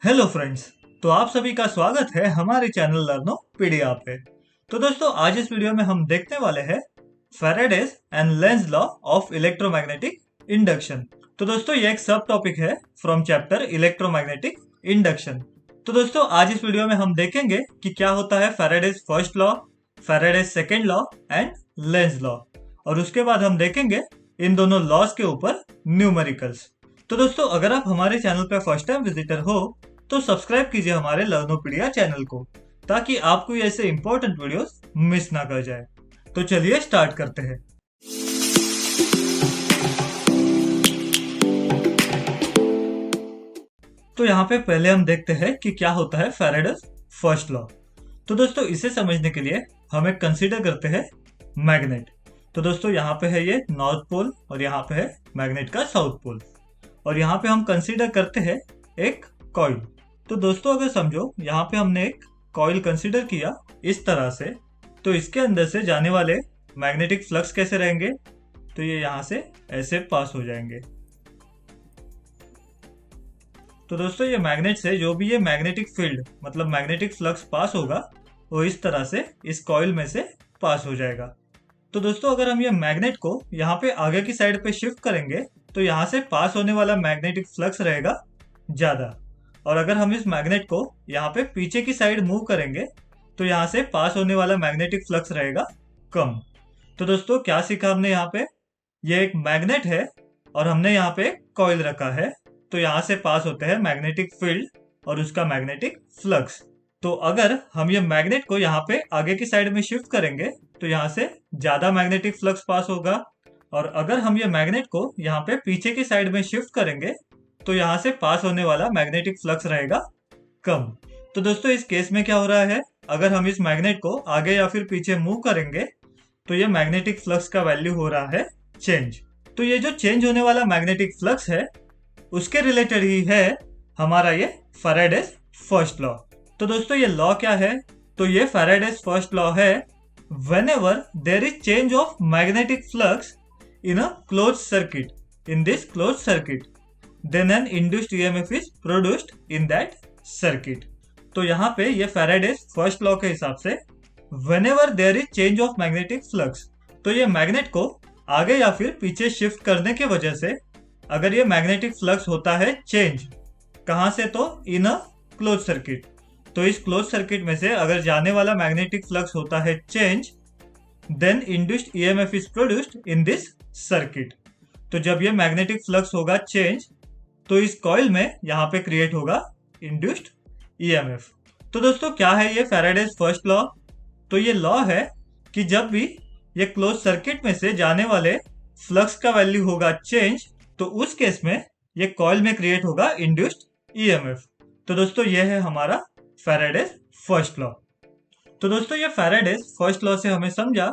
Hello friends. तो आप सभी का स्वागत है हमारे चैनल लर्नोपीडिया पे। तो दोस्तों आज इस वीडियो में हम देखने वाले हैं Faraday's and Lenz law of electromagnetic induction. तो दोस्तों ये एक सब टॉपिक है फ्रॉम चैप्टर इलेक्ट्रोमैग्नेटिक इंडक्शन। तो दोस्तों आज इस वीडियो में हम देखेंगे कि क्या होता है Faraday's first law, Faraday's second law and Lenz law, और उसके बाद हम देखेंगे इन दोनों लॉज के ऊपर न्यूमेरिकल्स। तो दोस्तों अगर आप हमारे चैनल पर फर्स्ट टाइम विजिटर हो तो सब्सक्राइब कीजिए हमारे लर्नोपीडिया चैनल को, ताकि आपको ऐसे इंपॉर्टेंट वीडियोस मिस ना कर जाए। तो चलिए स्टार्ट करते हैं। तो यहाँ पे पहले हम देखते हैं कि क्या होता है फैराडेज फर्स्ट लॉ। तो दोस्तों इसे समझने के लिए हम एक कंसीडर करते हैं मैग्नेट। तो दोस्तों यहाँ पे है ये नॉर्थ पोल और यहाँ पे है मैग्नेट का साउथ पोल, और यहाँ पे हम कंसीडर करते हैं एक कॉइल। तो दोस्तों अगर समझो यहाँ पे हमने एक कॉइल कंसीडर किया इस तरह से, तो इसके अंदर से जाने वाले मैग्नेटिक फ्लक्स कैसे रहेंगे, तो ये यहाँ से ऐसे पास हो जाएंगे। तो दोस्तों ये मैग्नेट से जो भी ये मैग्नेटिक फील्ड मतलब मैग्नेटिक फ्लक्स पास होगा वो इस तरह से इस कॉइल में से पास हो जाएगा। तो दोस्तों अगर हम ये मैग्नेट को यहाँ पे आगे की साइड पे शिफ्ट करेंगे तो यहाँ से पास होने वाला मैग्नेटिक फ्लक्स रहेगा ज्यादा, और अगर हम इस मैग्नेट को यहाँ पे पीछे की साइड मूव करेंगे तो यहाँ से पास होने वाला मैग्नेटिक फ्लक्स रहेगा कम। तो दोस्तों क्या सीखा हमने यहाँ पे, ये एक मैग्नेट है और हमने यहाँ पे कॉइल रखा है, तो यहाँ से पास होते हैं मैग्नेटिक फील्ड और उसका मैग्नेटिक फ्लक्स। तो अगर हम ये मैग्नेट को यहाँ पे आगे की साइड में शिफ्ट करेंगे तो यहाँ से ज्यादा मैग्नेटिक फ्लक्स पास होगा, और अगर हम ये मैग्नेट को यहाँ पे पीछे की साइड में शिफ्ट करेंगे तो यहाँ से पास होने वाला मैग्नेटिक फ्लक्स रहेगा कम। तो दोस्तों इस केस में क्या हो रहा है, अगर हम इस मैग्नेट को आगे या फिर पीछे मूव करेंगे तो ये मैग्नेटिक फ्लक्स का वैल्यू हो रहा है चेंज। तो ये जो चेंज होने वाला मैग्नेटिक फ्लक्स है उसके रिलेटेड ही है हमारा ये फैराडेज फर्स्ट लॉ। तो दोस्तों ये लॉ क्या है, तो ये फैराडेज फर्स्ट लॉ है, whenever there is change of magnetic flux in a closed circuit, in this closed circuit, then an induced EMF is produced in that circuit। तो यहाँ पे ये फैराडेज फर्स्ट लॉ के हिसाब से whenever there is change of magnetic flux, तो ये magnet को आगे या फिर पीछे शिफ्ट करने की वजह से अगर ये मैग्नेटिक फ्लक्स होता है चेंज, कहाँ से, तो इन अ क्लोज सर्किट, तो इस क्लोज सर्किट में से अगर जाने वाला मैग्नेटिक फ्लक्स होता है change, then induced EMF is produced in this circuit. तो जब ये मैग्नेटिक फ्लक्स होगा चेंज तो इस कॉइल में यहाँ पे क्रिएट होगा इंड्यूस्ड ईएमएफ। तो दोस्तों क्या है ये फैराडेज फर्स्ट लॉ, तो ये लॉ है कि जब भी ये क्लोज सर्किट में से जाने वाले फ्लक्स का वैल्यू होगा चेंज तो उस केस में ये कॉइल में क्रिएट होगा इंड्यूस्ड ईएमएफ। तो दोस्तों ये है हमारा फैराडेज फर्स्ट लॉ। तो दोस्तों ये फैराडेज फर्स्ट लॉ से हमें समझा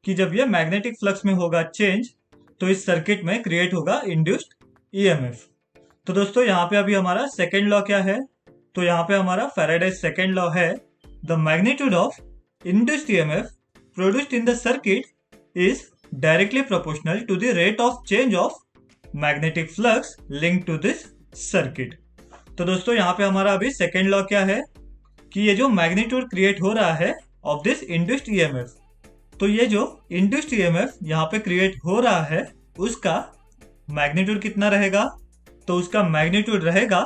कि जब ये मैग्नेटिक फ्लक्स में होगा चेंज तो इस सर्किट में क्रिएट होगा इंड्यूस्ड ईएमएफ। तो दोस्तों यहाँ पे अभी हमारा सेकेंड लॉ क्या है, तो यहाँ पे हमारा फैराडेज सेकेंड लॉ है, the magnitude of induced EMF produced in the circuit is directly proportional to the rate of change of magnetic flux link to this circuit. तो दोस्तों यहाँ पे हमारा अभी सेकेंड लॉ क्या है कि ये जो मैग्नीट्यूड क्रिएट हो रहा है ऑफ दिस इंड्यूस्ड ईएमएफ, तो ये जो इंड्यूस्ड ईएमएफ यहाँ पे क्रिएट हो रहा है उसका मैग्नीट्यूड कितना रहेगा, तो उसका मैग्नीट्यूड रहेगा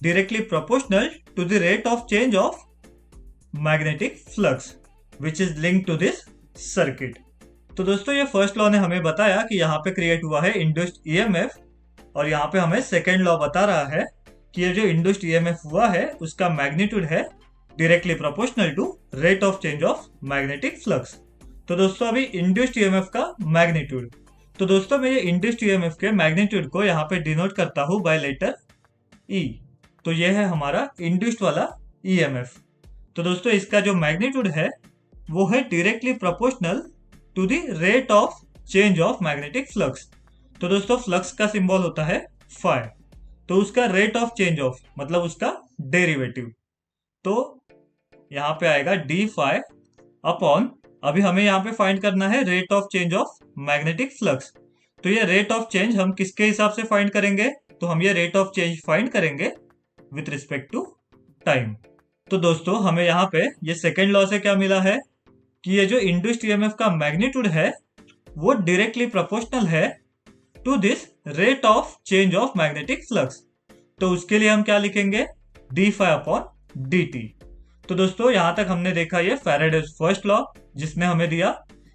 directly proportional to the rate of change of magnetic flux which is linked to this circuit. तो दोस्तों ये फर्स्ट लॉ ने हमें बताया कि यहाँ पे क्रिएट हुआ है इंड्यूस्ड ईएमएफ, और यहाँ पे हमें सेकेंड लॉ बता रहा है कि ये जो इंड्यूस्ड ईएमएफ हुआ है उसका मैग्नीट्यूड है directly proportional to rate of change of magnetic flux. तो दोस्तों अभी इंड्यूस्ड ईएमएफ का मैग्नीट्यूड, तो दोस्तों मैं ये इंड्यूस्ड ईएमएफ के मैग्नीट्यूड को यहाँ पे डिनोट करता हूँ बाय लेटर ई। तो ये है हमारा इंड्यूस्ड वाला ईएमएफ। तो दोस्तों इसका जो मैग्नीट्यूड है वो है directly proportional to the rate of change of magnetic flux. तो दोस्तों फ्लक्स का सिंबल होता है फाई, तो उसका रेट ऑफ चेंज ऑफ मतलब उसका डेरिवेटिव, तो यहाँ पे आएगा डी फाई अपॉन, अभी हमें यहाँ पे फाइंड करना है rate of change of magnetic flux. तो ये रेट ऑफ चेंज हम किसके हिसाब से फाइंड करेंगे, तो हम ये रेट ऑफ चेंज फाइंड करेंगे विथ रिस्पेक्ट टू टाइम। तो दोस्तों हमें यहाँ पे ये सेकेंड लॉ से क्या मिला है कि ये जो इंड्यूस्ड ईएमएफ का मैग्नीट्यूड है वो डायरेक्टली प्रोपोर्शनल है to this rate of change of magnetic flux. तो उसके लिए हम क्या लिखेंगे, d∅/dt। तो दोस्तों यहां तक हमने देखा ये फैराडेज फर्स्ट लॉ जिसने हमें दिया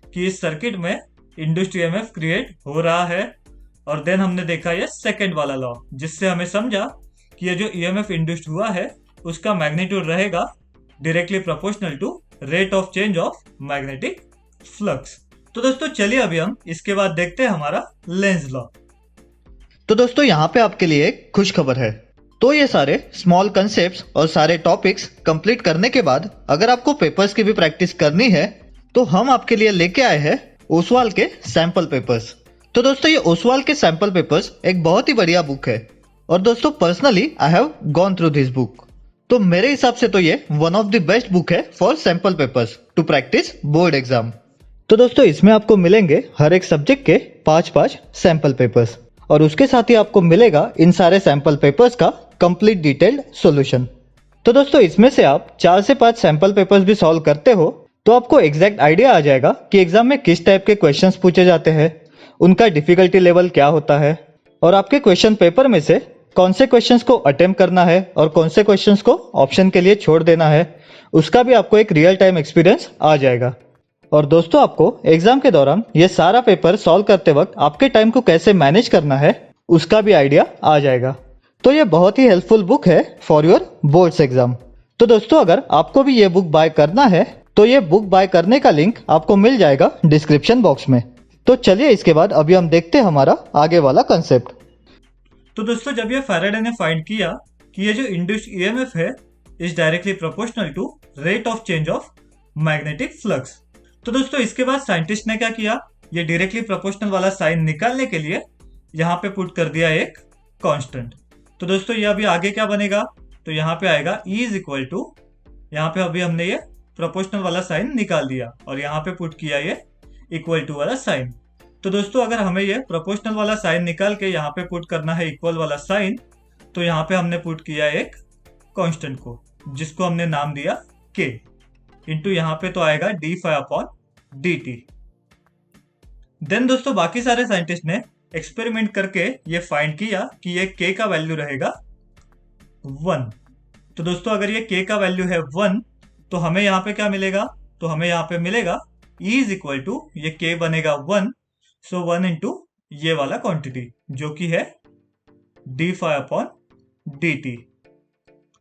कि इस सर्किट में इंड्यूस्ड ईएमएफ क्रिएट हो रहा है, और देन हमने देखा ये सेकेंड वाला लॉ जिससे हमें समझा कि ये जो ईएमएफ इंड्यूस्ड हुआ है उसका मैग्नीट्यूड रहेगा directly proportional to rate of change of magnetic flux. तो दोस्तों चलिए अभी हम इसके बाद देखते हैं हमारा लेंज लॉ। तो दोस्तों यहाँ पे आपके लिए एक खुश खबर है। तो ये सारे स्मॉल कंसेप्ट्स और सारे टॉपिक्स कंप्लीट करने के बाद अगर आपको पेपर्स की भी प्रैक्टिस करनी है तो हम आपके लिए लेके आए हैं ओसवाल के सैंपल पेपर्स। तो दोस्तों ये ओसवाल के सैंपल पेपर्स एक बहुत ही बढ़िया बुक है, और दोस्तों personally I have gone through this book. तो मेरे हिसाब से तो ये one of the best book है for sample papers to practise board exam. तो दोस्तों इसमें आपको मिलेंगे हर एक सब्जेक्ट के 5-5 सैंपल पेपर्स, और उसके साथ ही आपको मिलेगा इन सारे सैंपल पेपर्स का कंप्लीट डिटेल्ड सॉल्यूशन। तो दोस्तों इसमें से आप 4 से 5 सैंपल पेपर्स भी सॉल्व करते हो तो आपको एग्जैक्ट आइडिया आ जाएगा कि एग्जाम में किस टाइप के क्वेश्चंस पूछे जाते हैं, उनका डिफिकल्टी लेवल क्या होता है, और आपके क्वेश्चन पेपर में से कौन से क्वेश्चंस को अटेम्प्ट करना है और कौन से क्वेश्चंस को ऑप्शन के लिए छोड़ देना है, उसका भी आपको एक रियल टाइम एक्सपीरियंस आ जाएगा। और दोस्तों आपको एग्जाम के दौरान ये सारा पेपर सॉल्व करते वक्त आपके टाइम को कैसे मैनेज करना है उसका भी आइडिया आ जाएगा। तो ये बहुत ही हेल्पफुल बुक है फॉर योर बोर्ड्स एग्जाम। तो दोस्तों अगर आपको भी ये बुक बाय करना है तो ये बुक बाय करने का लिंक आपको मिल जाएगा डिस्क्रिप्शन बॉक्स में। तो चलिए इसके बाद अभी हम देखते हैं हमारा आगे वाला कंसेप्ट। तो दोस्तों जब ये फैराडे ने फाइंड किया कि ये जो इंड्यूस्ड ईएमएफ है is directly proportional to rate of change of magnetic flux, तो दोस्तों इसके बाद साइंटिस्ट ने क्या किया, ये डायरेक्टली प्रोपोर्शनल वाला साइन निकालने के लिए यहाँ पे पुट कर दिया एक कांस्टेंट। तो दोस्तों ये अभी आगे क्या बनेगा, तो यहाँ पे आएगा E इज इक्वल टू, यहाँ पे अभी हमने ये प्रोपोर्शनल वाला साइन निकाल दिया और यहाँ पे पुट किया ये इक्वल टू वाला साइन। तो दोस्तों अगर हमें ये प्रोपोर्शनल वाला साइन निकाल के यहाँ पे पुट करना है इक्वल वाला साइन, तो यहाँ पे हमने पुट किया एक कांस्टेंट को जिसको हमने नाम दिया K, इंटू यहाँ पे तो आएगा d∅/dt। देन दोस्तों बाकी सारे साइंटिस्ट ने एक्सपेरिमेंट करके ये फाइंड किया कि ये K का वैल्यू रहेगा 1। तो दोस्तों अगर ये K का वैल्यू है 1 तो हमें यहाँ पे क्या मिलेगा, तो हमें यहाँ पे मिलेगा E इज इक्वल टू, ये K बनेगा 1, सो 1 इंटू ये वाला क्वांटिटी जो कि है d∅/dt।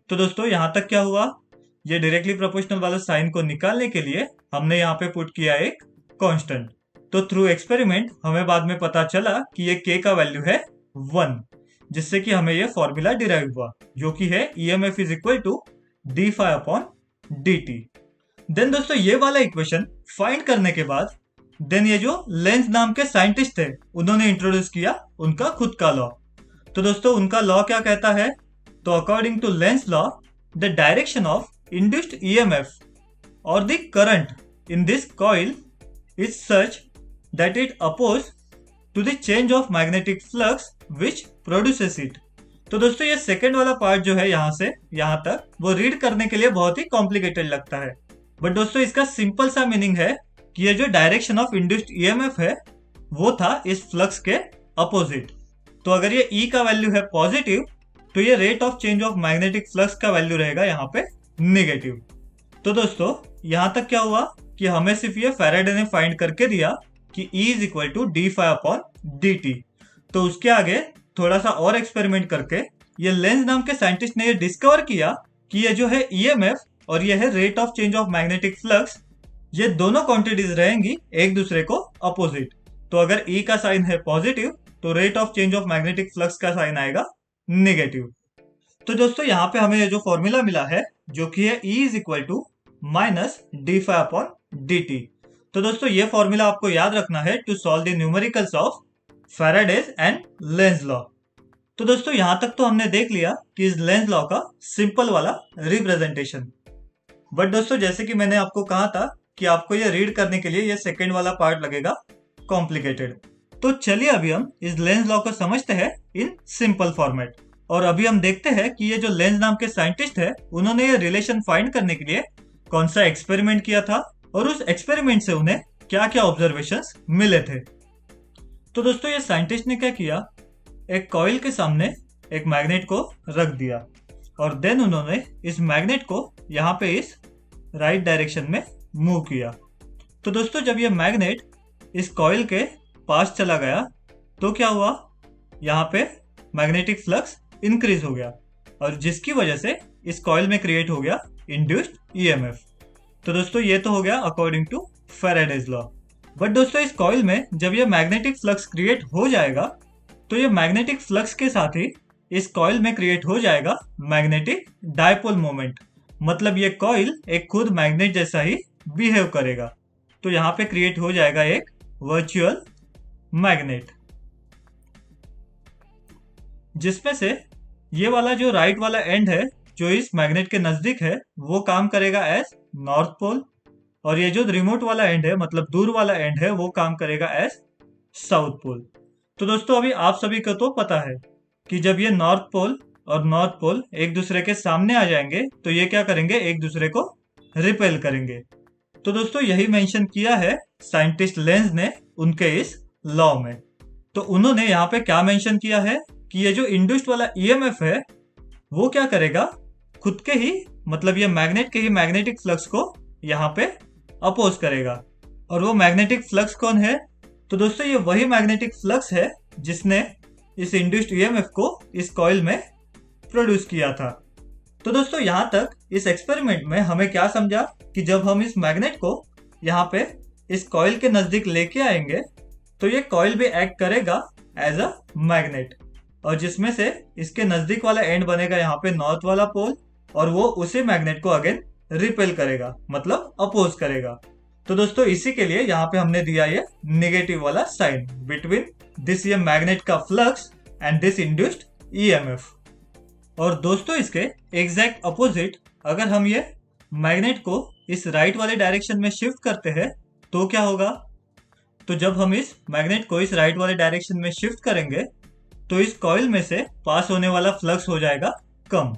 तो दोस्तों यहां तक क्या हुआ, ये डायरेक्टली प्रोपोर्शनल वाला साइन को निकालने के लिए हमने यहाँ पे पुट किया एक कांस्टेंट। तो थ्रू एक्सपेरिमेंट हमें बाद में पता चला कि ये K का वैल्यू है 1, जिससे कि हमें ये फॉर्मूला डिराइव हुआ जो कि है EMF is equal to d∅/dt। Then दोस्तों ये वाला इक्वेशन फाइंड करने के बाद देन ये जो लेंज नाम के साइंटिस्ट थे उन्होंने इंट्रोड्यूस किया उनका खुद का लॉ। तो दोस्तों उनका लॉ क्या कहता है, तो according to Lenz law the direction of induced EMF or the current in this coil is such that it opposes to the change of magnetic flux which produces it। तो दोस्तों ये सेकंड वाला part जो है यहाँ से यहाँ तक वो रीड करने के लिए बहुत ही कॉम्प्लिकेटेड लगता है, बट दोस्तों इसका सिंपल सा मीनिंग है कि ये जो डायरेक्शन ऑफ इंड्यूस्ड EMF है वो था इस फ्लक्स के अपोजिट। तो अगर ये E का वैल्यू है पॉजिटिव तो ये rate of change of magnetic flux का वैल्यू रहेगा यहाँ पे नेगेटिव। तो दोस्तों यहाँ तक क्या हुआ कि हमें सिर्फ ये फैराडे ने फाइंड करके दिया कि E is equal to d∅/dt। तो उसके आगे थोड़ा सा और एक्सपेरिमेंट करके ये लेंज नाम के साइंटिस्ट ने ये डिस्कवर किया कि ये जो है EMF और ये है rate of change of magnetic flux, ये दोनों क्वांटिटीज रहेंगी एक दूसरे को अपोजिट। तो अगर E का साइन है पॉजिटिव तो rate of change of magnetic flux का साइन आएगा नेगेटिव। तो दोस्तों यहाँ पे हमें ये जो फॉर्मूला मिला है जो कि है E is equal to -d∅/dt। तो दोस्तों ये फॉर्मूला आपको याद रखना है to solve the numericals of Faraday's and Lenz law. तो दोस्तों यहाँ तक तो हमने देख लिया कि इस लेंज लॉ का सिंपल वाला रिप्रेजेंटेशन, बट दोस्तों जैसे कि मैंने आपको कहा था कि आपको ये रीड करने के लिए ये सेकेंड वाला पार्ट लगेगा कॉम्प्लिकेटेड। तो चलिए अभी हम इस लेंज लॉ को समझते हैं इन सिंपल फॉर्मेट। और अभी हम देखते हैं कि ये जो लेंज नाम के साइंटिस्ट है उन्होंने ये रिलेशन फाइंड करने के लिए कौन सा एक्सपेरिमेंट किया था और उस एक्सपेरिमेंट से उन्हें क्या क्या ऑब्जर्वेशंस मिले थे। तो दोस्तों ये साइंटिस्ट ने क्या किया, एक कॉइल के सामने एक मैग्नेट को रख दिया और देन उन्होंने इस मैग्नेट को यहाँ पे इस राइट डायरेक्शन में मूव किया। तो दोस्तों जब ये मैग्नेट इस कॉइल के पास चला गया तो क्या हुआ, यहाँ पे मैग्नेटिक फ्लक्स इंक्रीज हो गया और जिसकी वजह से इस कॉइल में क्रिएट हो गया इंड्यूस्ड ईएमएफ। तो दोस्तों ये तो हो गया according to Faraday's law. But दोस्तों इस कॉइल में जब ये मैग्नेटिक फ्लक्स क्रिएट हो जाएगा तो ये मैग्नेटिक फ्लक्स के साथ ही इस कॉइल में क्रिएट हो जाएगा मैग्नेटिक डायपोल मोमेंट, मतलब ये कॉइल एक खुद मैग्नेट जैसा ही बिहेव करेगा। तो यहाँ पे क्रिएट हो जाएगा एक वर्चुअल मैग्नेट, जिसमें से ये वाला जो राइट वाला एंड है जो इस मैग्नेट के नजदीक है वो काम करेगा एज नॉर्थ पोल और ये जो रिमोट वाला एंड है मतलब दूर वाला एंड है वो काम करेगा एज साउथ पोल। तो दोस्तों अभी आप सभी को तो पता है कि जब ये नॉर्थ पोल और नॉर्थ पोल एक दूसरे के सामने आ जाएंगे तो ये क्या करेंगे, एक दूसरे को रिपेल करेंगे। तो दोस्तों यही मेंशन किया है साइंटिस्ट लेंज ने उनके इस लॉ में। तो उन्होंने यहाँ पे क्या मेंशन किया है कि ये जो इंड्यूस्ड वाला ईएमएफ है वो क्या करेगा, खुद के ही मतलब ये मैग्नेट के ही मैग्नेटिक फ्लक्स को यहाँ पे अपोज करेगा। और वो मैग्नेटिक फ्लक्स कौन है, तो दोस्तों ये वही मैग्नेटिक फ्लक्स है जिसने इस इंड्यूस्ड ईएमएफ को इस कॉइल में प्रोड्यूस किया था। तो दोस्तों यहाँ तक इस एक्सपेरिमेंट में हमें क्या समझा कि जब हम इस मैग्नेट को यहाँ पे इस कॉइल के नजदीक लेके आएंगे तो ये कॉइल भी एक्ट करेगा एज अ मैग्नेट और जिसमें से इसके नजदीक वाला एंड बनेगा यहाँ पे नॉर्थ वाला पोल और वो उसी मैग्नेट को अगेन रिपेल करेगा मतलब अपोज करेगा। तो दोस्तों इसी के लिए यहाँ पे हमने दिया ये नेगेटिव वाला साइन बिटवीन दिस ये मैग्नेट का flux and this induced EMF. और दोस्तों इसके एग्जैक्ट अपोजिट अगर हम ये मैग्नेट को इस राइट वाले डायरेक्शन में शिफ्ट करते हैं तो क्या होगा, तो जब हम इस मैग्नेट को इस राइट वाले डायरेक्शन में शिफ्ट करेंगे तो इस कॉइल में से पास होने वाला फ्लक्स हो जाएगा कम।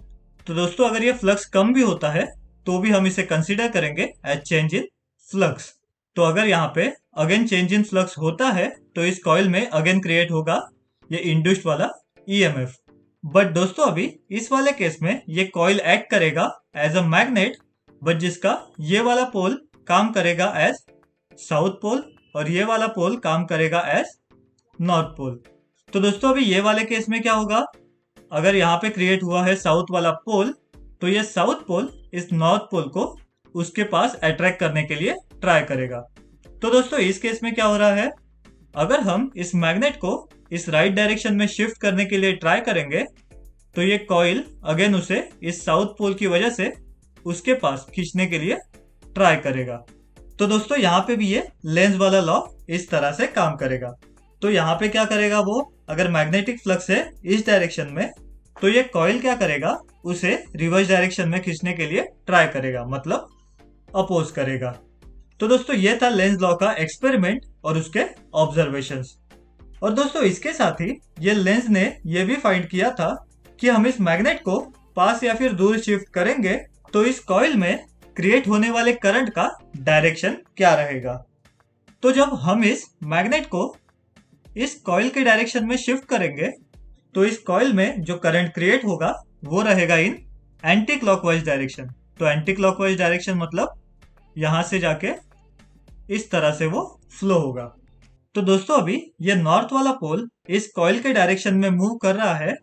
तो दोस्तों अगर ये फ्लक्स कम भी होता है तो भी हम इसे कंसीडर करेंगे एज चेंज इन फ्लक्स। तो अगर यहाँ पे अगेन चेंज इन फ्लक्स होता है तो इस कॉइल में अगेन क्रिएट होगा ये इंड्यूस्ड वाला ईएमएफ। बट दोस्तों अभी इस वाले केस में ये कॉइल एक्ट करेगा एज अ मैग्नेट बट जिसका ये वाला पोल काम करेगा एज साउथ पोल और ये वाला पोल काम करेगा एज नॉर्थ पोल। तो दोस्तों अभी ये वाले केस में क्या होगा, अगर यहाँ पे क्रिएट हुआ है साउथ वाला पोल तो ये साउथ पोल इस नॉर्थ पोल को उसके पास अट्रैक्ट करने के लिए ट्राई करेगा। तो दोस्तों इस केस में क्या हो रहा है, अगर हम इस मैग्नेट को इस राइट डायरेक्शन में शिफ्ट करने के लिए ट्राई करेंगे तो ये कॉइल अगेन उसे इस साउथ पोल की वजह से उसके पास खींचने के लिए ट्राई करेगा। तो दोस्तों यहाँ पे भी ये लेंज वाला लॉ इस तरह से काम करेगा। तो यहाँ पे क्या करेगा वो, अगर मैग्नेटिक फ्लक्स है इस डायरेक्शन में तो ये कॉइल क्या करेगा, उसे रिवर्स डायरेक्शन में खींचने के लिए ट्राई करेगा मतलब अपोज करेगा। तो दोस्तों ये था लेंज लॉ का एक्सपेरिमेंट और उसके ऑब्जर्वेशंस। और दोस्तों इसके साथ ही ये लेंज ने ये भी फाइंड किया था कि हम इस मैग्नेट को पास या फिर दूर शिफ्ट करेंगे तो इस कॉइल में क्रिएट होने वाले करंट का डायरेक्शन क्या रहेगा। तो जब हम इस मैग्नेट को इस कॉइल के डायरेक्शन में शिफ्ट करेंगे तो इस कॉइल में जो करंट क्रिएट होगा वो रहेगा इन एंटी क्लॉकवाइज डायरेक्शन। तो एंटी क्लॉकवाइज डायरेक्शन मतलब यहां से जाके इस तरह से वो फ्लो होगा। तो दोस्तों अभी ये नॉर्थ वाला पोल इस कॉइल के डायरेक्शन में मूव कर रहा है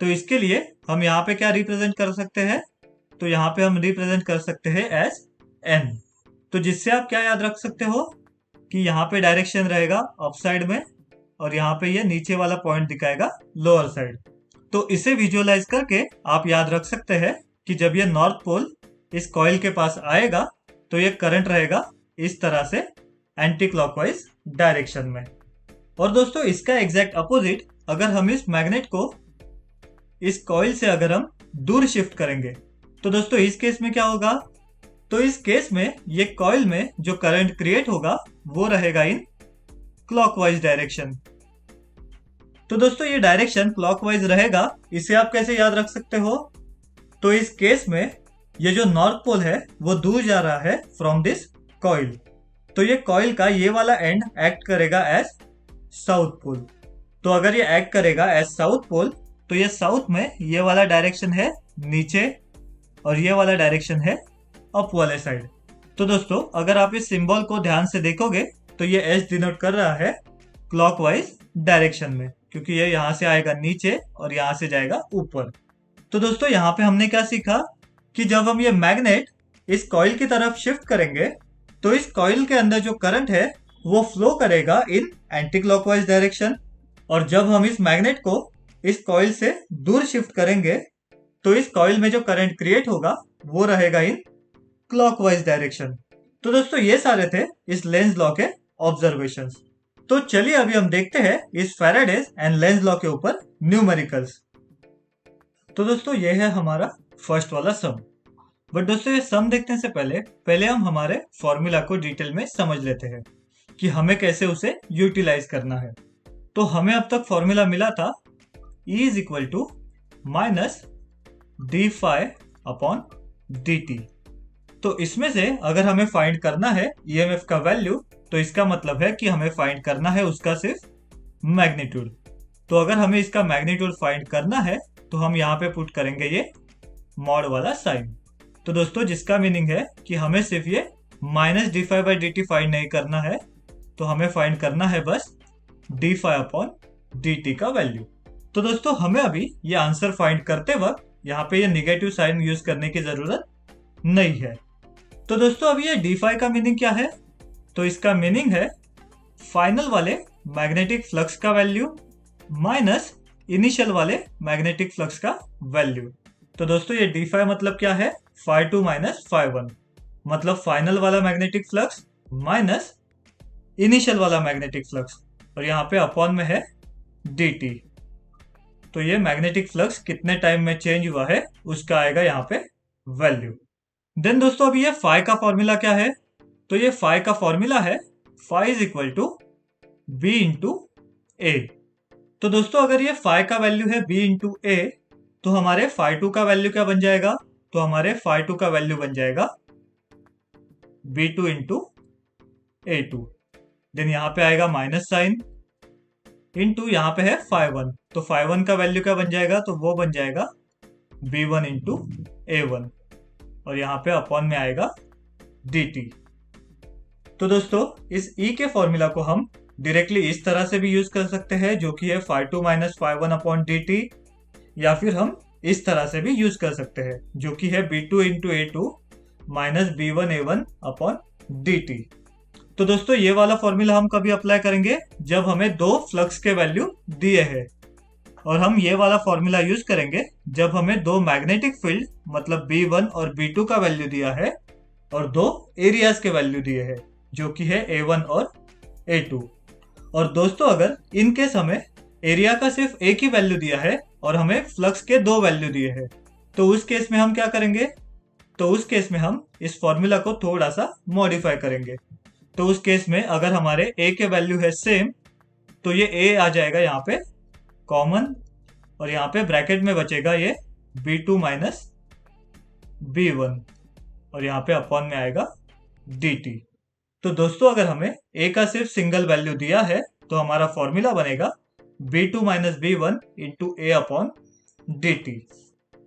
तो इसके लिए हम यहाँ पे क्या रिप्रेजेंट कर सकते हैं, तो यहाँ पे हम रिप्रेजेंट कर सकते हैं एज एन। तो जिससे आप क्या याद रख सकते हो कि यहाँ पे डायरेक्शन रहेगा अप साइड में और यहाँ पे ये नीचे वाला पॉइंट दिखाएगा लोअर साइड। तो इसे विजुअलाइज करके आप याद रख सकते हैं कि जब ये नॉर्थ पोल इस कॉइल के पास आएगा तो ये करंट रहेगा इस तरह से एंटी क्लॉकवाइज डायरेक्शन में। और दोस्तों इसका एग्जैक्ट अपोजिट अगर हम इस मैग्नेट को इस कॉइल से अगर हम दूर शिफ्ट करेंगे तो दोस्तों इस केस में क्या होगा, तो इस केस में ये कॉइल में जो करंट क्रिएट होगा वो रहेगा इन क्लॉकवाइज डायरेक्शन। तो दोस्तों ये डायरेक्शन क्लॉकवाइज रहेगा, इसे आप कैसे याद रख सकते हो? तो इस केस में ये जो नॉर्थ पोल है वो दूर जा रहा है फ्रॉम दिस कॉइल, तो ये कॉइल का ये वाला एंड एक्ट करेगा एज साउथ पोल। तो अगर ये एक्ट करेगा एज साउथ पोल तो ये साउथ में ये वाला डायरेक्शन है नीचे और ये वाला डायरेक्शन है अप वाले साइड। तो दोस्तों अगर आप इस सिंबल को ध्यान से देखोगे तो ये एस डिनोट कर रहा है क्लॉकवाइज डायरेक्शन में, क्योंकि ये यहाँ से आएगा नीचे और यहाँ से जाएगा ऊपर। तो दोस्तों यहाँ पे हमने क्या सीखा कि जब हम ये मैग्नेट इस कॉइल की तरफ शिफ्ट करेंगे तो इस कॉइल के अंदर जो करंट है वो फ्लो करेगा इन एंटी क्लॉकवाइज डायरेक्शन, और जब हम इस मैग्नेट को इस कॉइल से दूर शिफ्ट करेंगे तो इस कॉइल में जो करंट क्रिएट होगा वो रहेगा इन क्लॉकवाइज डायरेक्शन। तो दोस्तों ये सारे थे इस लेंज लॉ के ऑब्जर्वेशंस। तो चलिए अभी हम देखते हैं इस फैराडेज एंड लेंज लॉ के ऊपर न्यूमेरिकल्स। तो दोस्तों ये है हमारा फर्स्ट वाला सम। बट दोस्तों ये सम देखने से पहले हम हमारे फॉर्मूला को डिटेल में समझ लेते हैं कि हमें कैसे उसे यूटिलाइज करना है। तो हमें अब तक फॉर्मूला मिला था E is equal to minus D phi upon D T. तो इसमें से अगर हमें फाइंड करना है EMF का वैल्यू तो इसका मतलब है कि हमें फाइंड करना है उसका सिर्फ मैग्नीट्यूड। तो अगर हमें इसका मैग्नीट्यूड फाइंड करना है तो हम यहाँ पे पुट करेंगे ये मॉड वाला साइन। तो दोस्तों जिसका मीनिंग है कि हमें सिर्फ ये minus D phi by D T find नहीं करना है, तो हमें फाइंड करना है बस D phi upon D T का वैल्यू। तो दोस्तों हमें अभी ये आंसर फाइंड करते वक्त यहाँ पे ये निगेटिव साइन यूज करने की जरूरत नहीं है। तो दोस्तों अभी ये डी फाई का मीनिंग क्या है? तो इसका मीनिंग है फाइनल वाले मैग्नेटिक फ्लक्स का वैल्यू माइनस इनिशियल वाले मैग्नेटिक फ्लक्स का वैल्यू। तो दोस्तों ये डी फाई मतलब क्या है? Phi two minus phi one, मतलब फाइनल वाला मैग्नेटिक फ्लक्स माइनस इनिशियल वाला मैग्नेटिक फ्लक्स, और यहाँ पे अपॉन में है डी टी। तो ये मैग्नेटिक फ्लक्स कितने टाइम में चेंज हुआ है उसका आएगा यहाँ पे वैल्यू। देन दोस्तों अभी ये फाई का फॉर्मूला क्या है? तो ये फाई का फॉर्मूला है phi is equal to B into A. तो दोस्तों अगर ये फाई का वैल्यू है बी इंटू ए तो हमारे फाई टू का वैल्यू क्या बन जाएगा? तो हमारे फाई टू का वैल्यू बन जाएगा B two into A two. Then यहाँ पे आएगा माइनस साइन इंटू यहाँ पे है फाई वन, तो फाई वन का वैल्यू क्या बन जाएगा? तो वो बन जाएगा B one into A one, और यहाँ पे अपॉन में आएगा डी टी। तो दोस्तों इस E के फॉर्मूला को हम डायरेक्टली इस तरह से भी यूज कर सकते हैं जो कि है phi two minus phi one upon D T, या फिर हम इस तरह से भी यूज कर सकते हैं जो कि है B two into A two minus B one A one upon D T. तो दोस्तों ये वाला फॉर्मूला हम कभी अप्लाई करेंगे जब हमें दो फ्लक्स के वैल्यू दिए हैं, और हम ये वाला फॉर्मूला यूज करेंगे जब हमें दो मैग्नेटिक फील्ड मतलब B1 और B2 का वैल्यू दिया है और दो एरियाज के वैल्यू दिए हैं जो कि है A1 और A2। और दोस्तों अगर इन केस हमें एरिया का सिर्फ एक ही वैल्यू दिया है और हमें फ्लक्स के दो वैल्यू दिए हैं, तो उस केस में हम क्या करेंगे? तो उस केस में हम इस फॉर्मूला को थोड़ा सा मॉडिफाई करेंगे। तो उस केस में अगर हमारे ए के वैल्यू है सेम तो ये ए आ जाएगा यहाँ पे कॉमन, और यहाँ पे ब्रैकेट में बचेगा ये B2 माइनस B1, और यहाँ पे अपॉन में आएगा DT। तो दोस्तों अगर हमें A का सिर्फ सिंगल वैल्यू दिया है तो हमारा फॉर्मूला बनेगा B2 minus B1 into A upon DT।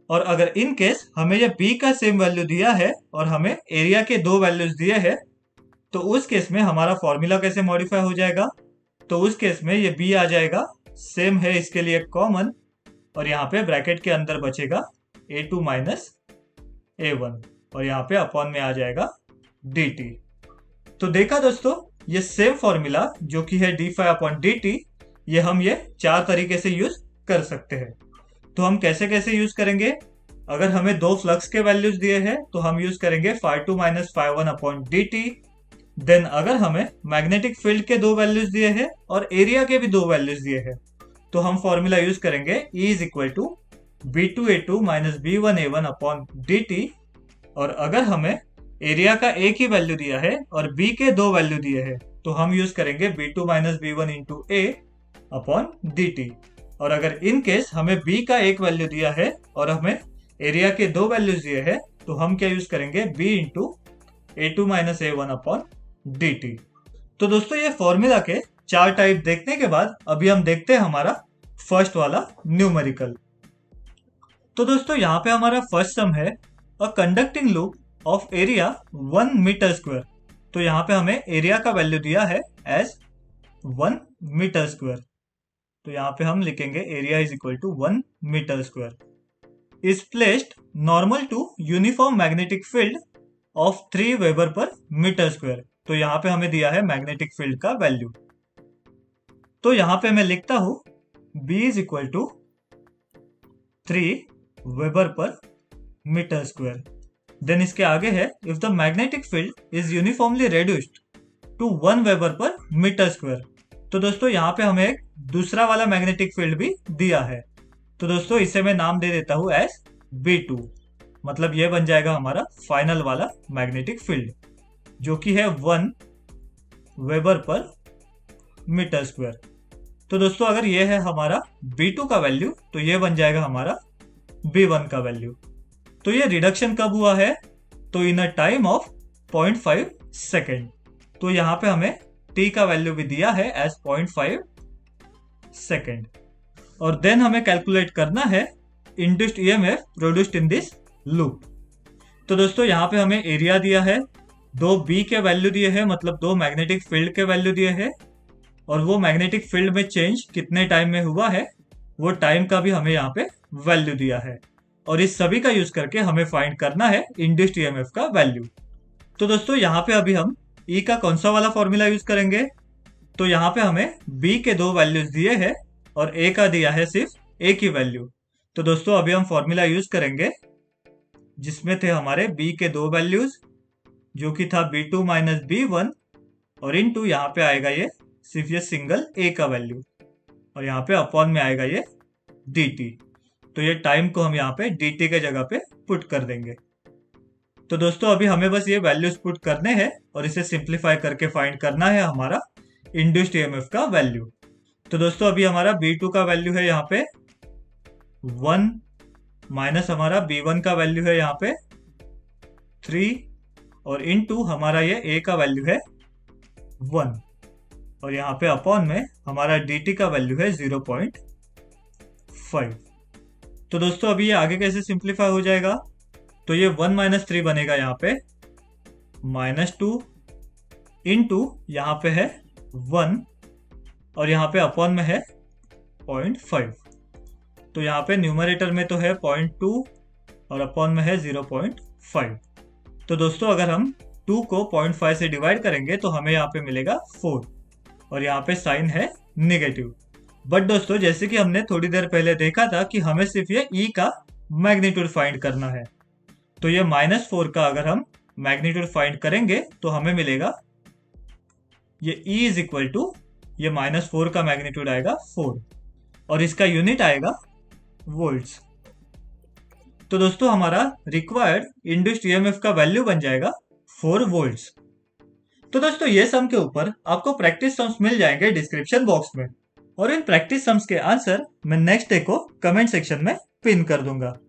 और अगर इन केस हमें ये B का सेम वैल्यू दिया है और हमें एरिया के दो वैल्यूज दिए हैं, तो उस केस में हमारा फॉर्मूला कैसे मॉडिफाई हो जाएगा? तो उस केस में ये B आ जाएगा सेम है इसके लिए कॉमन, और यहाँ पे ब्रैकेट के अंदर बचेगा A2 माइनस A1, और यहाँ पे अपॉन में आ जाएगा DT। तो देखा दोस्तों ये सेम फॉर्मूला जो कि है d5 अपॉन dt, ये हम ये चार तरीके से यूज कर सकते हैं। तो हम कैसे कैसे यूज करेंगे? अगर हमें दो फ्लक्स के वैल्यूज दिए हैं तो हम यूज करेंगे phi two minus phi one upon dt। Then अगर हमें मैग्नेटिक फील्ड के दो वैल्यूज दिए हैं और एरिया के भी दो वैल्यूज दिए हैं तो हम फॉर्मूला यूज करेंगे E is equal to B2A2 minus B1A1 upon dt। और अगर हमें एरिया का एक ही वैल्यू दिया है और B के दो वैल्यू दिए हैं तो हम यूज करेंगे B2 minus B1 into A, upon dt। और अगर इन केस हमें b का एक वैल्यू दिया है और हमें एरिया के दो वैल्यूज दिए हैं, तो हम क्या यूज करेंगे, b into a2 minus a1 upon dt। तो दोस्तों ये फॉर्मूला के चार टाइप देखने के बाद अभी हम देखते हैं हमारा फर्स्ट वाला न्यूमेरिकल। तो दोस्तों यहाँ पे हमारा फर्स्ट सम है a conducting loop of area 1 metre square. तो यहाँ पे हमें एरिया का वैल्यू दिया है एज 1 मीटर स्क्वायर। तो यहाँ पे हम लिखेंगे area is equal to 1 metre square is placed normal to uniform magnetic field of 3 weber per metre square. तो यहाँ पे हमें दिया है मैग्नेटिक फील्ड का वैल्यू। तो यहाँ पे मैं लिखता हूं B is equal to 3 weber per metre square. Then इसके आगे है if the magnetic field is uniformly reduced to 1 weber per metre square. तो दोस्तों यहाँ पे हमें एक दूसरा वाला मैग्नेटिक फील्ड भी दिया है। तो दोस्तों इसे मैं नाम दे देता हूं एज B2। मतलब ये बन जाएगा हमारा फाइनल वाला मैग्नेटिक फील्ड जो कि है 1 वेबर पर मीटर स्क्वायर। तो दोस्तों अगर ये है हमारा B2 का वैल्यू तो ये बन जाएगा हमारा B1 का वैल्यू। तो ये रिडक्शन कब हुआ है, तो इन अ टाइम ऑफ 0.5 सेकेंड। तो यहाँ पे हमें t का वैल्यू भी दिया है एज 0.5 सेकेंड। और देन हमें कैलकुलेट करना है induced EMF produced in this loop. तो दोस्तों यहाँ पे हमें एरिया दिया है, दो B के वैल्यू दिए हैं, मतलब दो मैग्नेटिक फील्ड के वैल्यू दिए हैं, और वो मैग्नेटिक फील्ड में चेंज कितने टाइम में हुआ है वो टाइम का भी हमें यहाँ पे वैल्यू दिया है। और इस सभी का यूज करके हमें फाइंड करना है इंड्यूस्ड ईएमएफ का वैल्यू। तो दोस्तों यहाँ पे अभी हम E का कौन सा वाला फॉर्मूला यूज करेंगे, तो यहाँ पे हमें B के दो वैल्यूज दिए हैं और A का दिया है सिर्फ एक ही वैल्यू। तो दोस्तों अभी हम फॉर्मूला यूज करेंगे जिसमें थे हमारे B के दो वैल्यूज जो कि था B2 माइनस B1 और इनटू यहाँ पे आएगा ये सिर्फ ये सिंगल A का वैल्यू और यहाँ पे अपॉन में आएगा ये dt। तो ये टाइम को हम यहाँ पे dt के जगह पे पुट कर देंगे। तो दोस्तों अभी हमें बस ये वैल्यूज पुट करने हैं और इसे सिंप्लीफाई करके फाइंड करना है हमारा इंड्यूस्ड ईएमएफ का वैल्यू। तो दोस्तों अभी हमारा B2 का वैल्यू है यहाँ पे 1 माइनस हमारा B1 का वैल्यू है यहाँ पे 3 और इनटू हमारा ये A का वैल्यू है 1 और यहाँ पे अपॉन में हमारा dt का वैल्यू है 0.5। तो दोस्तों अभी ये आगे कैसे सिंप्लीफाई हो जाएगा, तो ये 1 माइनस 3 बनेगा यहाँ पे -2 इनटू यहाँ पे है 1 और यहाँ पे अपॉन में है 0.5। तो यहाँ पे न्यूमरेटर में तो है 0.2 और अपॉन में है 0.5। तो दोस्तों अगर हम 2 को 0.5 से डिवाइड करेंगे तो हमें यहाँ पे मिलेगा 4 और यहाँ पे साइन है नेगेटिव। बट दोस्तों जैसे कि हमने थोड़ी देर पहले देखा था कि हमें सिर्फ ये E का मैग्नीट्यूड फाइंड करना है, तो ये -4 का अगर हम मैग्नीट्यूड फाइंड करेंगे तो हमें मिलेगा ये E इज इक्वल टू ये -4 का मैग्नीट्यूड आएगा 4 और इसका यूनिट आएगा वोल्ट्स। तो दोस्तों हमारा रिक्वायर्ड इंड्यूस्ड ईएमएफ का वैल्यू बन जाएगा 4 वोल्ट्स। तो दोस्तों ये सम के ऊपर आपको प्रैक्टिस सम्स मिल जाएंगे डिस्क्रिप्शन बॉक्स में और इन प्रैक्टिस सम्स के आंसर मैं नेक्स्ट डे को कमेंट सेक्शन में पिन कर दूंगा।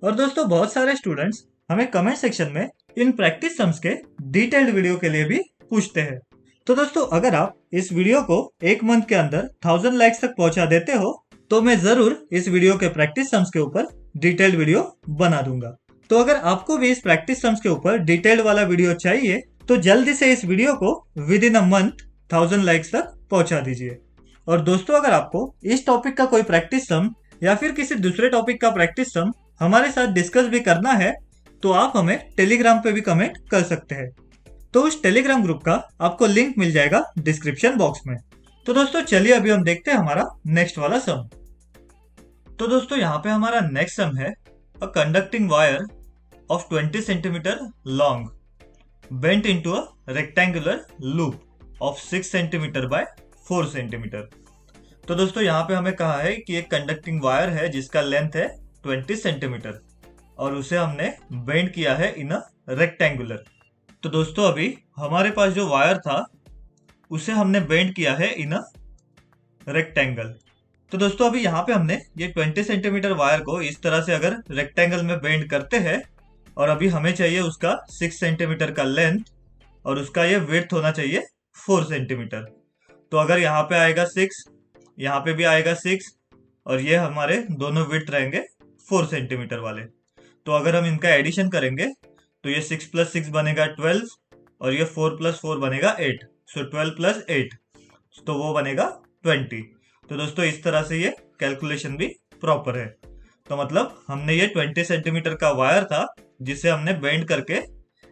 और दोस्तों बहुत सारे स्टूडेंट्स हमें कमेंट सेक्शन में इन प्रैक्टिस सम्स के डिटेल्ड वीडियो के लिए भी पूछते हैं। तो दोस्तों अगर आप इस वीडियो को एक मंथ के अंदर 1000 लाइक्स तक पहुंचा देते हो तो मैं जरूर इस वीडियो के प्रैक्टिस सम्स के ऊपर डिटेल्ड वीडियो बना दूंगा। तो अगर आपको भी इस प्रैक्टिस सम्स के ऊपर डिटेल्ड वाला वीडियो चाहिए तो जल्दी से इस वीडियो को with in a month 1000 likes तक पहुंचा दीजिए। और दोस्तों अगर आपको इस टॉपिक का कोई प्रैक्टिस सम या फिर किसी दूसरे टॉपिक का प्रैक्टिस सम हमारे साथ डिस्कस भी करना है तो आप हमें टेलीग्राम पे भी कमेंट कर सकते हैं। तो उस टेलीग्राम ग्रुप का आपको लिंक मिल जाएगा डिस्क्रिप्शन बॉक्स में। तो दोस्तों चलिए अभी हम देखते हैं हमारा नेक्स्ट वाला सम। तो दोस्तों यहाँ पे हमारा नेक्स्ट सम है a conducting wire of 20 centimetre long bent into a rectangular loop of 6 centimetre bye 4 centimetre. तो दोस्तों यहाँ पे हमें कहा है कि एक कंडक्टिंग वायर है जिसका लेंथ है 20 सेंटीमीटर और उसे हमने बेंड किया है इन अ रेक्टेंगुलर। तो दोस्तों अभी हमारे पास जो वायर था उसे हमने बेंड किया है इन अ रेक्टेंगल। तो दोस्तों अभी यहाँ पे हमने ये 20 सेंटीमीटर वायर को इस तरह से अगर रेक्टेंगल में बेंड करते हैं, और अभी हमें चाहिए उसका 6 सेंटीमीटर का लेंथ, और उसका ये विड्थ होना चाहिए 4 सेंटीमीटर। तो अगर यहाँ पे आएगा 6, यहाँ पे भी आएगा 6, और ये हमारे दोनों विड्थ रहेंगे 4 सेंटीमीटर वाले। तो अगर हम इनका एडिशन करेंगे तो ये 6 + 6 बनेगा 12, और ये 4 + 4 बनेगा 8। सो 12 + 8 तो वो बनेगा 20। तो दोस्तों इस तरह से ये कैलकुलेशन भी प्रॉपर है। तो मतलब हमने ये 20 सेंटीमीटर का वायर था जिसे हमने बेंड करके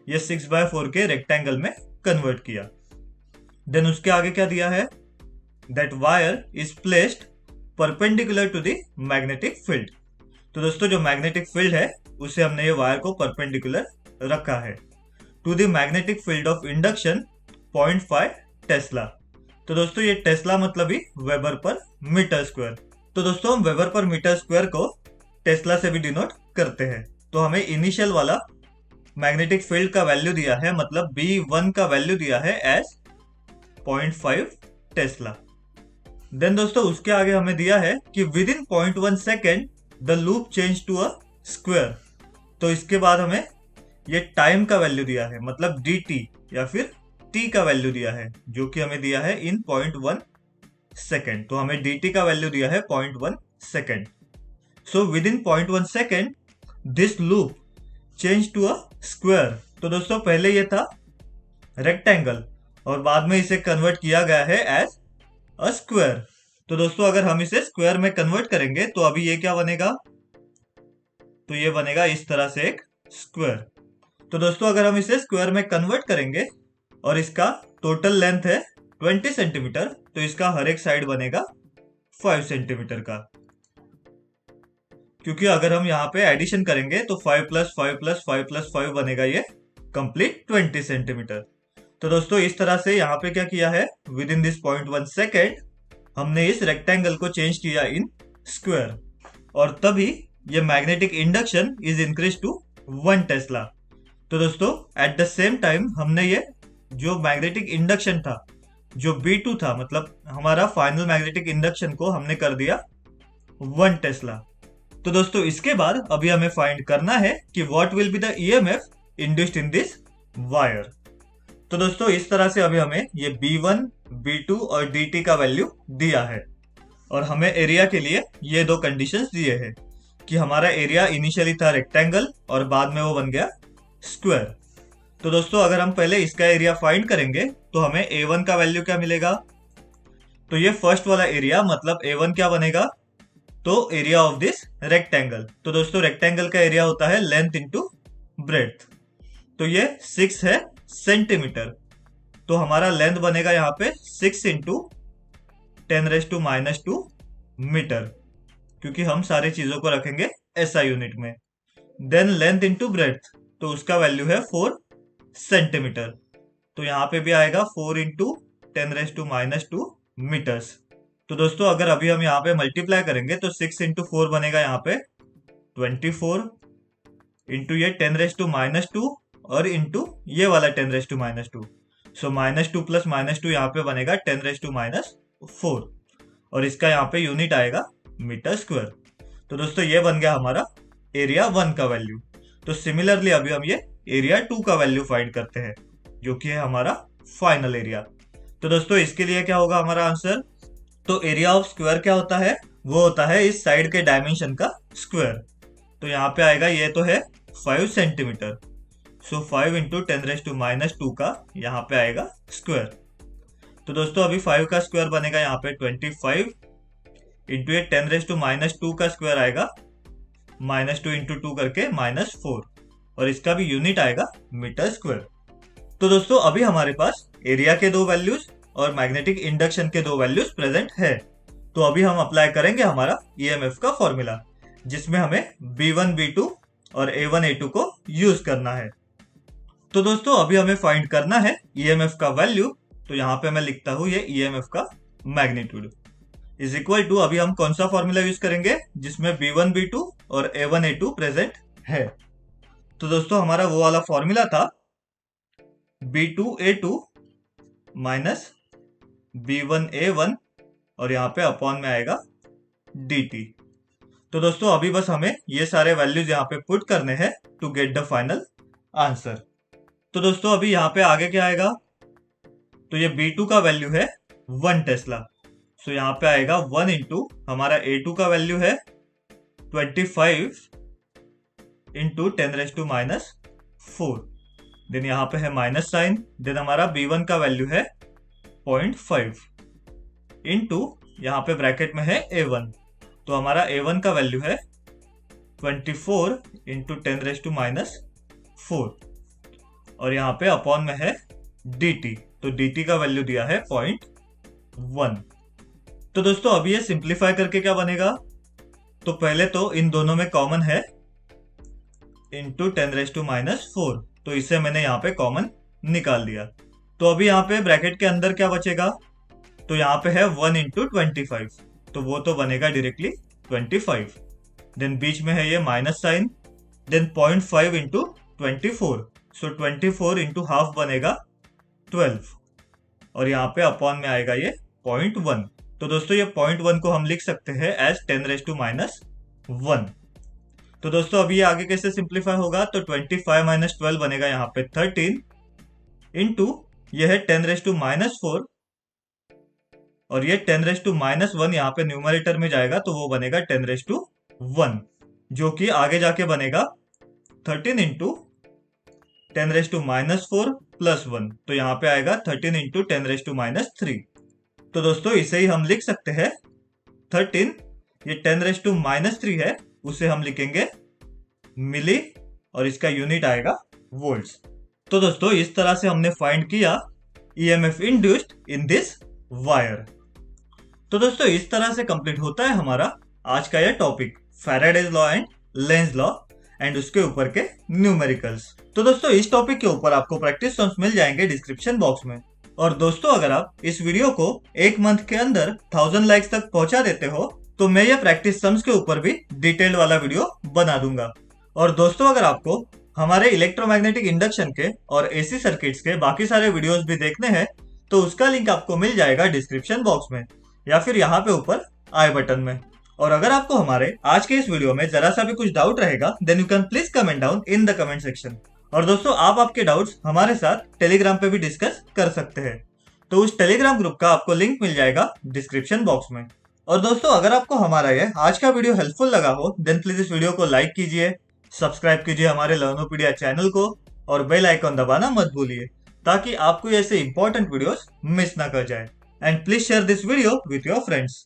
ये 6/4 के रेक्टेंगल में कन्वर्ट किया। देन उसके आगे क्या दिया है, that wire is placed perpendicular to the magnetic field. तो दोस्तों जो मैग्नेटिक फील्ड है उसे हमने ये वायर को परपेंडिकुलर रखा है to the magnetic field of induction 0.5 tesla. तो दोस्तों ये टेस्ला मतलब ही वेबर पर मीटर स्क्वायर। तो दोस्तों हम वेबर पर मीटर स्क्वायर को टेस्ला से भी डिनोट करते हैं। तो हमें इनिशियल वाला मैग्नेटिक फील्ड का वैल्यू दिया है, मतलब B1 का वैल्यू दिया है एज 0.5 टेस्ला। देन दोस्तों उसके आगे हमें दिया है कि within 0.1 second the loop change to a square. तो इसके बाद हमें ये टाइम का वैल्यू दिया है, मतलब dt या फिर t का वैल्यू दिया है, जो कि हमें दिया है इन 0.1 सेकेंड। तो हमें dt का वैल्यू दिया है 0.1 second. So within 0.1 second this loop change to a square. तो दोस्तों पहले ये था रेक्टेंगल और बाद में इसे कन्वर्ट किया गया है एज अ स्क्वायर। तो दोस्तों अगर हम इसे स्क्वायर में कन्वर्ट करेंगे तो अभी ये क्या बनेगा, तो ये बनेगा इस तरह से एक स्क्वायर। तो दोस्तों अगर हम इसे स्क्वायर में कन्वर्ट करेंगे और इसका टोटल लेंथ है 20 सेंटीमीटर, तो इसका हर एक साइड बनेगा 5 सेंटीमीटर का। क्योंकि अगर हम यहाँ पे एडिशन करेंगे तो 5 + 5 + 5 + 5 बनेगा ये कंप्लीट 20 सेंटीमीटर। तो दोस्तों इस तरह से यहाँ पे क्या किया है, विद इन दिस 0.1 सेकेंड हमने इस रेक्टेंगल को चेंज किया इन स्क्वायर, और तभी ये magnetic induction is increase to 1 tesla. तो दोस्तों एट द सेम टाइम हमने ये जो मैग्नेटिक इंडक्शन था, जो B2 था, मतलब हमारा फाइनल मैग्नेटिक इंडक्शन को हमने कर दिया 1 टेस्ला। तो दोस्तों इसके बाद अभी हमें फाइंड करना है कि what will be the EMF induced in this wire. तो दोस्तों इस तरह से अभी हमें ये B1, B2 और DT का वैल्यू दिया है, और हमें एरिया के लिए ये दो कंडीशंस दिए हैं कि हमारा एरिया इनिशियली था रेक्टेंगल और बाद में वो बन गया स्क्वायर। तो दोस्तों अगर हम पहले इसका एरिया फाइंड करेंगे तो हमें A1 का वैल्यू क्या मिलेगा, तो ये फर्स्ट वाला एरिया मतलब A1 क्या बनेगा, तो एरिया ऑफ दिस रेक्टेंगल। तो दोस्तों रेक्टेंगल का एरिया होता है लेंथ इंटू ब्रेड्थ। तो ये 6 है सेंटीमीटर, तो हमारा लेंथ बनेगा यहाँ पे 6 × 10⁻² मीटर, क्योंकि हम सारी चीजों को रखेंगे SI यूनिट में। देन लेंथ इंटू ब्रेड्थ, तो उसका वैल्यू है 4 सेंटीमीटर, तो यहाँ पे भी आएगा 4 × 10⁻² मीटर्स। तो दोस्तों अगर अभी हम यहाँ पे मल्टीप्लाई करेंगे तो 6 × 4 बनेगा यहाँ पे 24 इंटू ये 10⁻² और इंटू ये वाला 10⁻²। सो -2 + -2 यहाँ पे बनेगा 10⁻⁴, और इसका यहाँ पे यूनिट आएगा मीटर स्क्वायर। तो दोस्तों ये बन गया हमारा एरिया 1 का वैल्यू। तो सिमिलरली अभी हम ये एरिया 2 का वैल्यू फाइंड करते हैं, जो कि है हमारा फाइनल एरिया। तो दोस्तों इसके लिए क्या होगा हमारा आंसर, तो एरिया ऑफ स्क्वायर क्या होता है, वो होता है इस साइड के डायमेंशन का स्क्वायर। तो यहाँ पे आएगा, ये तो है 5 सेंटीमीटर, सो 5 × 10⁻² का यहाँ पे आएगा स्क्वायर। तो दोस्तों अभी 5 का स्क्वायर बनेगा यहाँ पे 25 इंटू ये 10⁻² का स्क्वायर आएगा -2 × 2 करके -4, और इसका भी यूनिट आएगा मीटर स्क्वायर। तो दोस्तों अभी हमारे पास एरिया के दो वैल्यूज और मैग्नेटिक इंडक्शन के दो वैल्यूज प्रेजेंट है। तो अभी हम अप्लाई करेंगे हमारा EMF का फॉर्मूला, जिसमें हमें B1, B2 और A1, A2 को यूज करना है। तो दोस्तों अभी हमें फाइंड करना है EMF का वैल्यू। तो यहाँ पे मैं लिखता हूँ ये EMF का मैग्नीट्यूड इज इक्वल टू, अभी हम कौन सा फॉर्मूला यूज करेंगे जिसमें B1, B2 और A1, A2 प्रेजेंट है। तो दोस्तों हमारा वो वाला फॉर्मूला था B2, A2 - B1, A1 और यहाँ पे अपॉन में आएगा dt। तो दोस्तों अभी बस हमें ये सारे वैल्यूज यहाँ पे पुट करने हैं to get the final answer. तो दोस्तों अभी यहाँ पे आगे क्या आएगा, तो ये B2 का वैल्यू है 1 टेस्ला। सो यहाँ पे आएगा 1 इंटू हमारा A2 का वैल्यू है 25 इंटू 10⁻⁻⁴। देन यहाँ पे है माइनस साइन। देन हमारा B1 का वैल्यू है 0.5 इंटू यहाँ पे ब्रैकेट में है A1। तो हमारा A1 का वैल्यू है 24 इंटू 10⁻⁴ और यहाँ पे अपॉन में है dt। तो dt का वैल्यू दिया है 0.1। तो दोस्तों अभी ये सिंप्लीफाई करके क्या बनेगा, तो पहले तो इन दोनों में कॉमन है इंटू 10⁻⁴। तो इसे मैंने यहाँ पे कॉमन निकाल दिया। तो अभी यहाँ पे ब्रैकेट के अंदर क्या बचेगा, तो यहाँ पे है 1 इंटू 25। तो वो तो बनेगा डायरेक्टली 25। देन बीच में है ये minus sign. Then 0.5 into 24। So 24 into half बनेगा 12 और यहाँ पे अपॉन में आएगा ये 0.1। तो दोस्तों ये 0.1 को हम लिख सकते हैं एज 10⁻⁻1। तो दोस्तों अभी ये आगे कैसे सिंप्लीफाई होगा, तो 25 माइनस 12 बनेगा यहाँ पे 13 इंटू ये है 10⁻⁻4 और ये 10⁻⁻1 यहाँ पे न्यूमरेटर में जाएगा तो वो बनेगा 10⁻1 जो कि आगे जाके बनेगा 13 इंटू 10⁻⁻4 प्लस 1। तो यहाँ पे आएगा 13 इंटू 10⁻⁻3। तो दोस्तों इसे ही हम लिख सकते हैं 13, ये 10⁻⁻3 है उसे हम लिखेंगे मिली और इसका यूनिट आएगा वोल्ट्स। तो दोस्तों इस तरह से हमने फाइंड किया EMF induced in this wire. तो दोस्तों इस तरह से कंप्लीट होता है हमारा आज का यह topic Faraday's law and Lenz law and उसके ऊपर के न्यूमेरिकल्स। तो दोस्तों इस टॉपिक के ऊपर आपको प्रैक्टिस सम्स मिल जाएंगे डिस्क्रिप्शन बॉक्स में। और दोस्तों अगर आप इस वीडियो को 1 मंथ के अंदर 1000 लाइक्स तक पहुंचा देते हो तो मैं ये प्रैक्टिस सम्स के ऊपर भी डिटेल्ड वाला वीडियो बना दूंगा। और दोस्तों अगर आपको हमारे इलेक्ट्रोमैग्नेटिक इंडक्शन के और AC सर्किट्स के बाकी सारे वीडियोस भी देखने हैं तो उसका लिंक आपको मिल जाएगा डिस्क्रिप्शन बॉक्स में या फिर यहाँ पे ऊपर आई बटन में। और अगर आपको हमारे आज के इस वीडियो में जरा सा भी कुछ डाउट रहेगा then you can please comment down in the comment section. और दोस्तों आप आपके डाउट्स हमारे साथ टेलीग्राम पे भी डिस्कस कर सकते हैं। तो उस टेलीग्राम ग्रुप का आपको लिंक मिल जाएगा डिस्क्रिप्शन बॉक्स में। और दोस्तों अगर आपको हमारा ये आज का वीडियो हेल्पफुल लगा हो देन प्लीज इस वीडियो को लाइक कीजिए, सब्सक्राइब कीजिए हमारे लर्नोपीडिया चैनल को और बेल आइकॉन दबाना मत भूलिए ताकि आपको ऐसे इंपॉर्टेंट वीडियोस मिस ना कर जाए। And please share this video with your friends.